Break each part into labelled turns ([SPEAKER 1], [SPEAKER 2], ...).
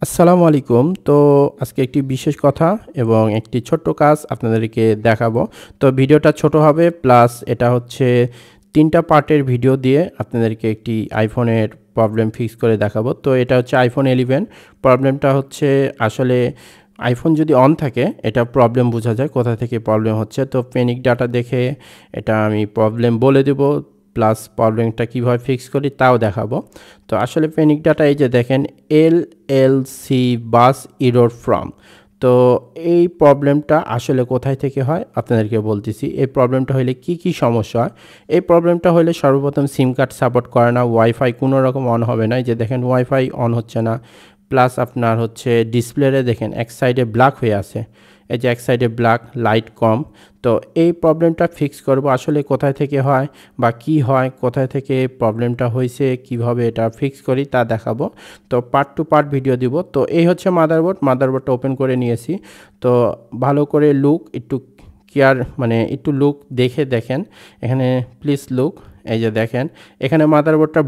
[SPEAKER 1] আসসালামু আলাইকুম। তো আজকে একটি বিশেষ কথা এবং একটি ছোট্ট কাজ আপনাদেরকে দেখাবো। তো ভিডিওটা ছোট হবে প্লাস এটা হচ্ছে ৩ টা পার্টের ভিডিও দিয়ে আপনাদেরকে একটি আইফোনের প্রবলেম ফিক্স করে দেখাবো। তো এটা হচ্ছে iPhone 11 প্রবলেমটা হচ্ছে আসলে iPhone যদি অন থাকে এটা প্রবলেম বোঝা যায় কোথা থেকে প্রবলেম হচ্ছে। তো প্যানিক ডাটা দেখে এটা আমি প্রবলেম বলে দেবো প্লাস প্রবলেমটা কীভাবে ফিক্স করি তাও দেখাবো। তো আসলে প্যানিক ডাটা এই যে দেখেন LLC বাস ইরর ফ্রম। তো এই প্রবলেমটা আসলে কোথায় থেকে হয় আপনাদেরকে বলতেছি। এই প্রবলেমটা হলে কি সমস্যা হয়? এই প্রবলেমটা হলে সর্বপ্রথম সিম কার্ড সাপোর্ট করে না, ওয়াইফাই কোনো রকম অন হবে না। এই যে দেখেন ওয়াইফাই অন হচ্ছে না, প্লাস আপনার হচ্ছে ডিসপ্লেতে দেখেন এক সাইডে ব্ল্যাক হয়ে আছে। এই যে এক সাইডে ব্ল্যাক লাইট কম। তো এই প্রবলেমটা ফিক্স করব আসলে কোথায় থেকে হয় বা কি হয়, কোথায় থেকে প্রবলেমটা হয়েছে, কিভাবে এটা ফিক্স করি তা দেখাবো। তো পার্ট টু পার্ট ভিডিও দিব। তো এই হচ্ছে মাদারবোর্ডটা ওপেন করে নিয়েছি। তো ভালো করে লুক একটু কেয়ার মানে একটু লুক দেখে দেখেন এখানে, প্লিজ লুক। এই যে দেখেন এখানে মাদারবোর্ডটা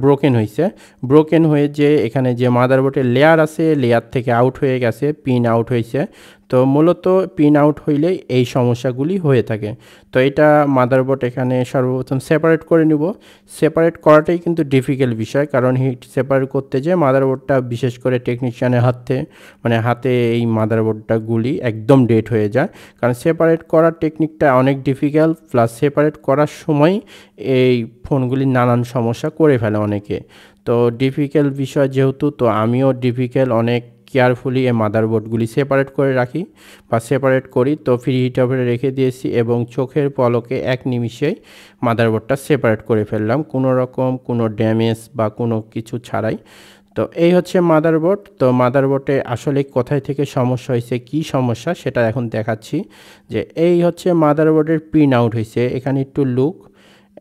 [SPEAKER 1] ব্রোকেন হয়ে যে এখানে যে মাদারবোর্ডের লেয়ার আছে লেয়ার থেকে আউট হয়ে গেছে, পিন আউট হয়েছে। তো মূলত পিন আউট হইলেই এই সমস্যাগুলি হয়ে থাকে। তো এটা মাদারবোর্ড এখানে সর্বপ্রথম সেপারেট করে নিব। সেপারেট করাটাই কিন্তু ডিফিকাল্ট বিষয়, কারণ হিট সেপারেট করতে যেয়ে মাদারবোর্ডটা বিশেষ করে টেকনিশিয়ানের হাতে এই মাদারবোর্ডটা গুলি একদম ডেড হয়ে যায়, কারণ সেপারেট করার টেকনিকটা অনেক ডিফিকাল্ট, প্লাস সেপারেট করার সময় এই ফোনগুলির নানান সমস্যা করে ফেলে অনেকে। তো ডিফিকাল্ট বিষয় যেহেতু, তো আমিও অনেক কেয়ারফুলি এই মাদারবোর্ডগুলি সেপারেট করে রাখি বা সেপারেট করি। তো ফ্রি হিট ওভেনে রেখে দিয়েছি এবং চোখের পলকে ১ নিমিষেই মাদারবোর্ডটা সেপারেট করে ফেললাম, কোনো রকম কোনো ড্যামেজ বা কোনো কিছু ছাড়াই। তো এই হচ্ছে মাদারবোর্ড। তো মাদারবোর্ডে আসলে কোথায় থেকে সমস্যা হয়েছে, কি সমস্যা সেটা এখন দেখাচ্ছি। যে এই হচ্ছে মাদারবোর্ডের পিন আউট হয়েছে, এখানে একটু লুক,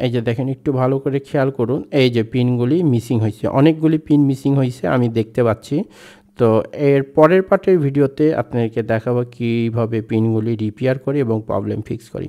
[SPEAKER 1] এই যে দেখেন একটু ভালো করে খেয়াল করুন, এই যে পিনগুলি মিসিং হয়েছে, অনেকগুলি পিন মিসিং হয়েছে আমি দেখতে পাচ্ছি। তো এর পরের পার্টের ভিডিওতে আপনাদেরকে দেখাবো কীভাবে পিনগুলি রিপেয়ার করি এবং প্রবলেম ফিক্স করি।